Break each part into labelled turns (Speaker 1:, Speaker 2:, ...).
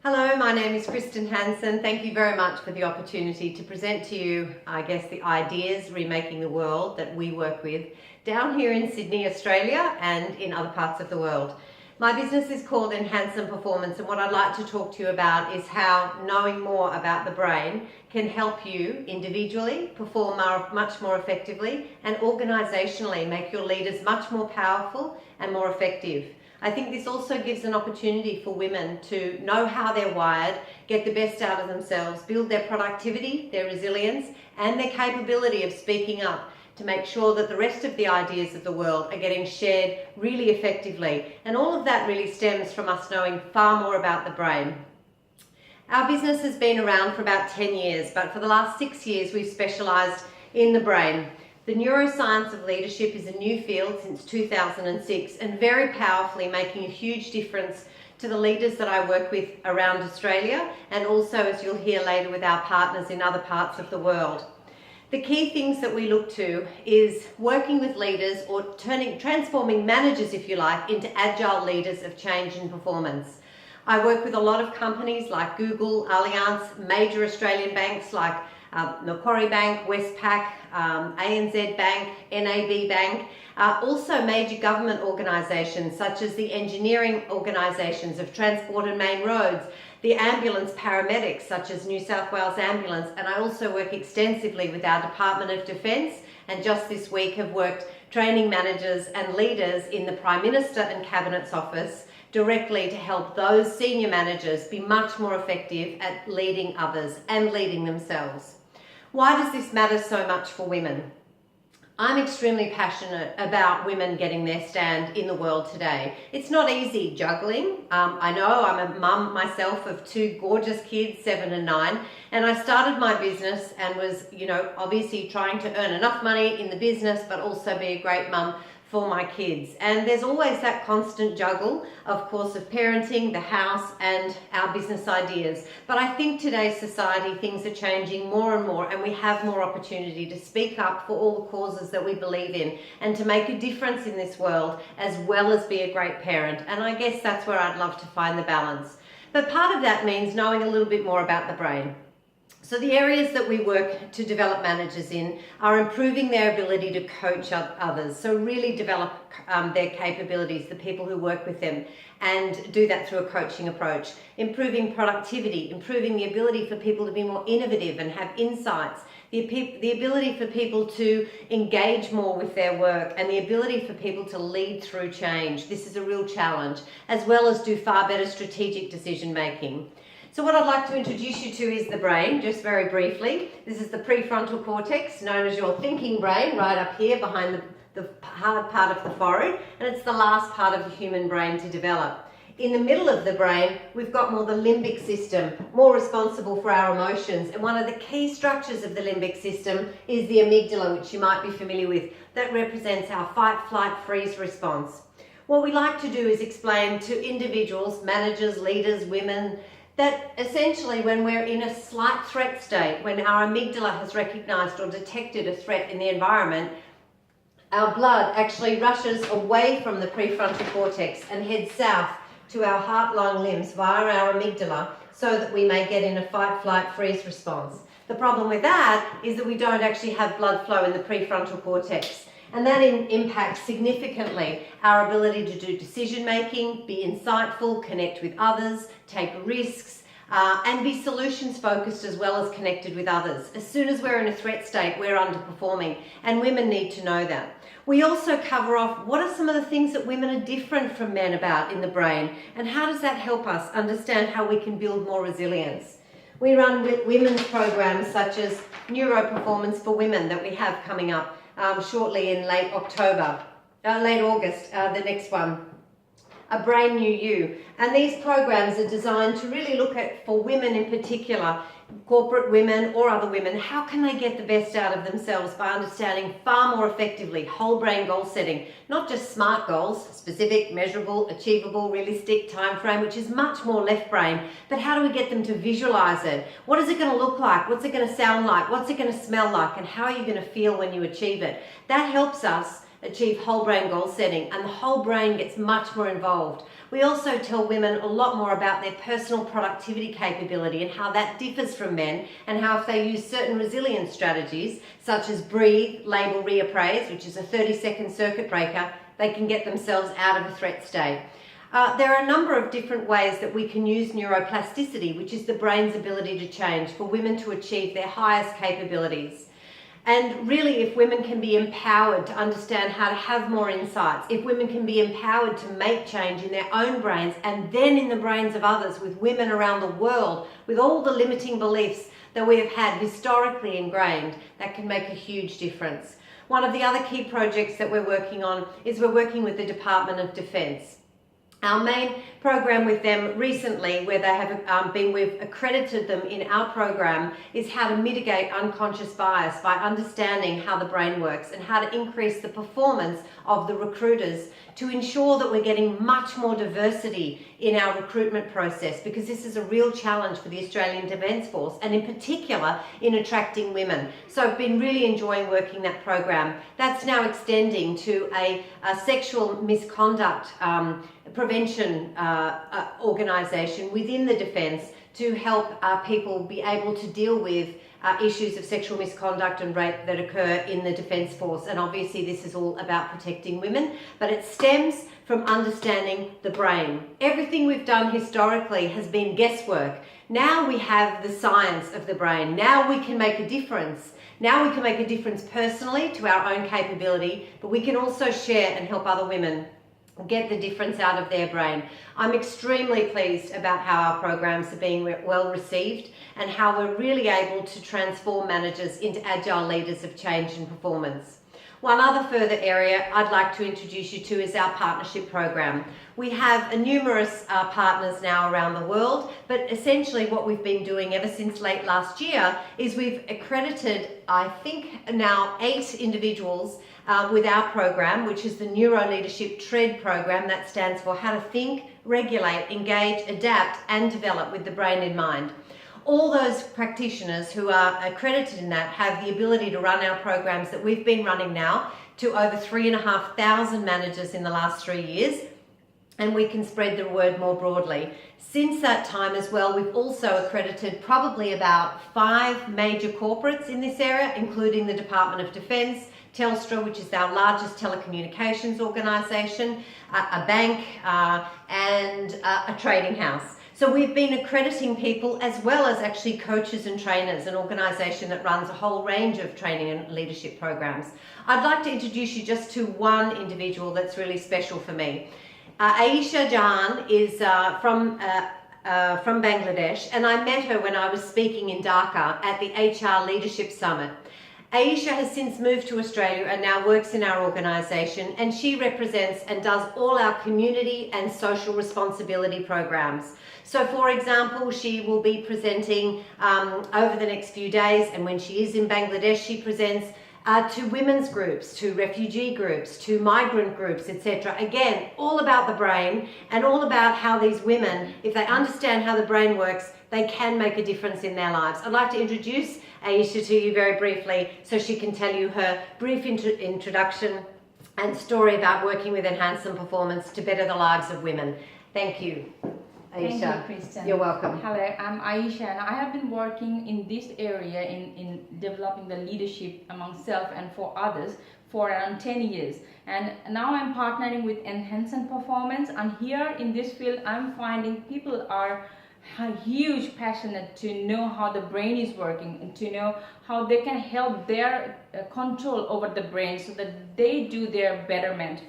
Speaker 1: Hello, my name is Kristen Hansen. Thank you very much for the opportunity to present to you, the ideas remaking the world that we work with down here in Sydney, Australia, and in other parts of the world. My business is called Hansen Performance, and what I'd like to talk to you about is how knowing more about the brain can help you individually perform much more effectively and organisationally make your leaders much more powerful and more effective. I think this also gives an opportunity for women to know how they're wired, get the best out of themselves, build their productivity, their resilience, and their capability of speaking up to make sure that the rest of the ideas of the world are getting shared really effectively. And all of that really stems from us knowing far more about the brain. Our business has been around for about 10 years, but for the last 6 years we've specialised in the brain. The neuroscience of leadership is a new field since 2006 and very powerfully making a huge difference to the leaders that I work with around Australia and also, as you'll hear later, with our partners in other parts of the world. The key things that we look to is working with leaders or transforming managers, if you like, into agile leaders of change and performance. I work with a lot of companies like Google, Allianz, major Australian banks like Macquarie Bank, Westpac, ANZ Bank, NAB Bank, also major government organisations such as the engineering organisations of Transport and Main Roads, the ambulance paramedics such as New South Wales Ambulance, and I also work extensively with our Department of Defence, and just this week have worked training managers and leaders in the Prime Minister and Cabinet's office directly to help those senior managers be much more effective at leading others and leading themselves. Why does this matter so much for women? I'm extremely passionate about women getting their stand in the world today. It's not easy juggling. I know I'm a mum myself of two gorgeous kids, 7 and 9, and I started my business and was, obviously trying to earn enough money in the business but also be a great mum for my kids. And there's always that constant juggle, of course, of parenting, the house, and our business ideas. But I think today's society, things are changing more and more, and we have more opportunity to speak up for all the causes that we believe in and to make a difference in this world, as well as be a great parent. And I guess that's where I'd love to find the balance. But part of that means knowing a little bit more about the brain. So the areas that we work to develop managers in are improving their ability to coach others. So really develop their capabilities, the people who work with them, and do that through a coaching approach. Improving productivity, improving the ability for people to be more innovative and have insights, the ability for people to engage more with their work, and the ability for people to lead through change. This is a real challenge, as well as do far better strategic decision making. So what I'd like to introduce you to is the brain, just very briefly. This is the prefrontal cortex, known as your thinking brain, right up here behind the hard part of the forehead, and it's the last part of the human brain to develop. In the middle of the brain, we've got more the limbic system, more responsible for our emotions, and one of the key structures of the limbic system is the amygdala, which you might be familiar with, that represents our fight, flight, freeze response. What we like to do is explain to individuals, managers, leaders, women, that essentially when we're in a slight threat state, when our amygdala has recognised or detected a threat in the environment, our blood actually rushes away from the prefrontal cortex and heads south to our heart, lung, limbs via our amygdala so that we may get in a fight, flight, freeze response. The problem with that is that we don't actually have blood flow in the prefrontal cortex. And that impacts significantly our ability to do decision making, be insightful, connect with others, take risks, and be solutions focused as well as connected with others. As soon as we're in a threat state, we're underperforming, and women need to know that. We also cover off what are some of the things that women are different from men about in the brain, and how does that help us understand how we can build more resilience. We run women's programs such as Neuro Performance for Women that we have coming up shortly in late August, the next one, A Brain New You. And these programs are designed to really look at, for women in particular, corporate women or other women, how can they get the best out of themselves by understanding far more effectively whole brain goal setting, not just SMART goals, specific, measurable, achievable, realistic, time frame, which is much more left brain, but how do we get them to visualize it? What is it going to look like? What's it going to sound like? What's it going to smell like? And how are you going to feel when you achieve it? That helps us achieve whole brain goal setting, and the whole brain gets much more involved. We also tell women a lot more about their personal productivity capability and how that differs from men, and how if they use certain resilience strategies such as breathe, label, reappraise, which is a 30-second circuit breaker, they can get themselves out of a threat state. There are a number of different ways that we can use neuroplasticity, which is the brain's ability to change, for women to achieve their highest capabilities. And really, if women can be empowered to understand how to have more insights, if women can be empowered to make change in their own brains and then in the brains of others, with women around the world, with all the limiting beliefs that we have had historically ingrained, that can make a huge difference. One of the other key projects that we're working on is we're working with the Department of Defence. Our main program with them recently, where they have we've accredited them in our program, is how to mitigate unconscious bias by understanding how the brain works and how to increase the performance of the recruiters to ensure that we're getting much more diversity in our recruitment process, because this is a real challenge for the Australian Defence Force, and in particular in attracting women. So I've been really enjoying working that program. That's now extending to a sexual misconduct prevention organisation within the Defence to help people be able to deal with issues of sexual misconduct and rape that occur in the Defence Force. And obviously this is all about protecting women, but it stems from understanding the brain. Everything we've done historically has been guesswork. Now we have the science of the brain. Now we can make a difference. Now we can make a difference personally to our own capability, but we can also share and help other women get the difference out of their brain. I'm extremely pleased about how our programs are being well received and how we're really able to transform managers into agile leaders of change and performance. One other further area I'd like to introduce you to is our partnership program. We have numerous partners now around the world, but essentially what we've been doing ever since late last year is we've accredited, I think now 8 individuals with our program, which is the Neuro Leadership TREAD program. That stands for How to Think, Regulate, Engage, Adapt and Develop with the Brain in Mind. All those practitioners who are accredited in that have the ability to run our programs that we've been running now to over 3,500 managers in the last 3 years, and we can spread the word more broadly. Since that time as well, we've also accredited probably about 5 major corporates in this area, including the Department of Defence, Telstra, which is our largest telecommunications organisation, a bank and a trading house. So we've been accrediting people as well as actually coaches and trainers, an organisation that runs a whole range of training and leadership programs. I'd like to introduce you just to one individual that's really special for me. Aisha is from Bangladesh, and I met her when I was speaking in Dhaka at the HR Leadership Summit. Aisha has since moved to Australia and now works in our organisation, and she represents and does all our community and social responsibility programs. So for example, she will be presenting over the next few days, and when she is in Bangladesh, she presents to women's groups, to refugee groups, to migrant groups, etc. Again, all about the brain and all about how these women, if they understand how the brain works, they can make a difference in their lives. I'd like to introduce Aisha to you very briefly so she can tell you her brief introduction and story about working with Hansen Performance to better the lives of women. Thank you, Aisha.
Speaker 2: Thank you, Kristen.
Speaker 1: You're welcome.
Speaker 2: Hello, I'm Aisha, and I have been working in this area in developing the leadership among self and for others for around 10 years. And now I'm partnering with Hansen Performance, and here in this field I'm finding people are huge passionate to know how the brain is working and to know how they can help their control over the brain so that they do their betterment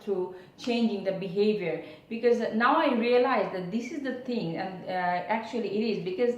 Speaker 2: through changing the behavior. Because now I realize that this is the thing, and actually it is, because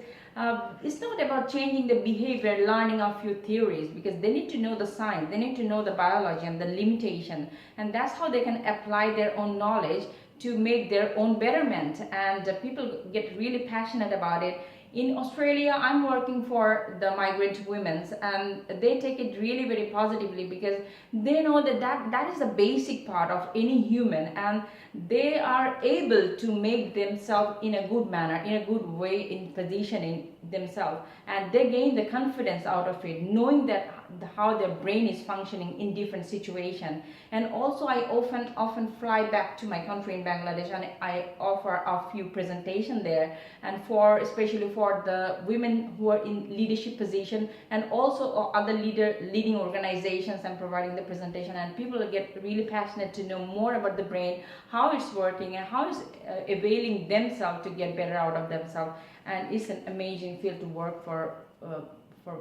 Speaker 2: it's not about changing the behavior, learning a few theories, because they need to know the science, they need to know the biology and the limitation, and that's how they can apply their own knowledge to make their own betterment. And people get really passionate about it In Australia, I'm working for the migrant women, and they take it really very positively because they know that is the basic part of any human, and they are able to make themselves in a good manner, in a good way, in positioning themselves, and they gain the confidence out of it, knowing that how their brain is functioning in different situations. And also I often fly back to my country in Bangladesh, and I offer a few presentations there, and especially for the women who are in leadership position, and also other leading organizations. I'm providing the presentation, and people get really passionate to know more about the brain, how it's working, and how it's availing themselves to get better out of themselves. And it's an amazing field to work for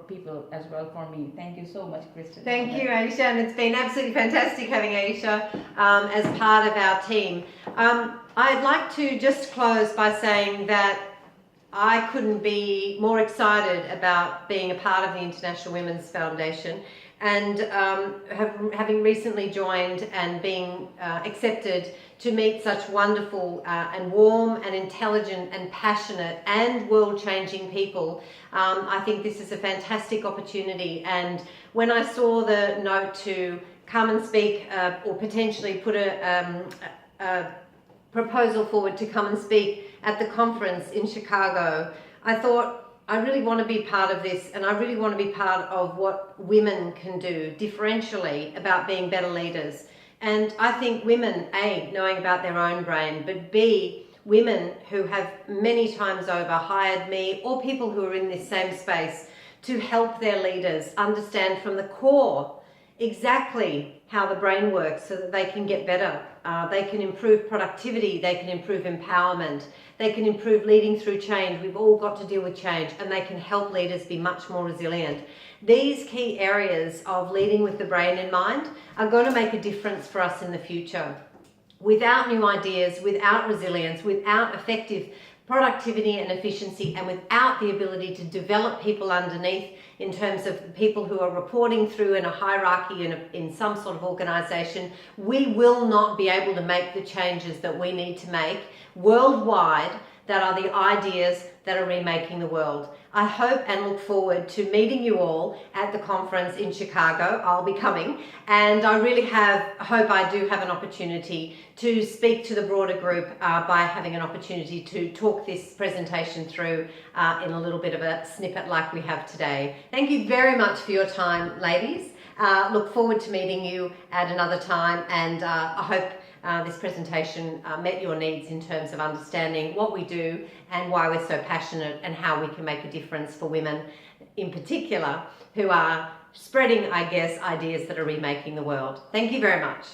Speaker 2: people as well, for me. Thank you so much, Kristen.
Speaker 1: Thank you, Aisha, and it's been absolutely fantastic having Aisha as part of our team. I'd like to just close by saying that I couldn't be more excited about being a part of the International Women's Foundation, and having recently joined and being accepted to meet such wonderful and warm and intelligent and passionate and world-changing people. I think this is a fantastic opportunity, and when I saw the note to come and speak or potentially put a proposal forward to come and speak at the conference in Chicago, I thought, I really want to be part of this, and I really want to be part of what women can do differentially about being better leaders. And I think women, A, knowing about their own brain, but B, women who have many times over hired me or people who are in this same space to help their leaders understand from the core exactly how the brain works so that they can get better. They can improve productivity, they can improve empowerment, they can improve leading through change. We've all got to deal with change, and they can help leaders be much more resilient. These key areas of leading with the brain in mind are going to make a difference for us in the future. Without new ideas, without resilience, without effective productivity and efficiency, and without the ability to develop people underneath in terms of people who are reporting through in a hierarchy in some sort of organization, we will not be able to make the changes that we need to make worldwide that are the ideas that are remaking the world. I hope and look forward to meeting you all at the conference in Chicago. I'll be coming, and I really hope I do have an opportunity to speak to the broader group by having an opportunity to talk this presentation through in a little bit of a snippet like we have today. Thank you very much for your time, ladies. Look forward to meeting you at another time, and I hope this presentation met your needs in terms of understanding what we do and why we're so passionate and how we can make a difference for women in particular who are spreading, I guess, ideas that are remaking the world. Thank you very much.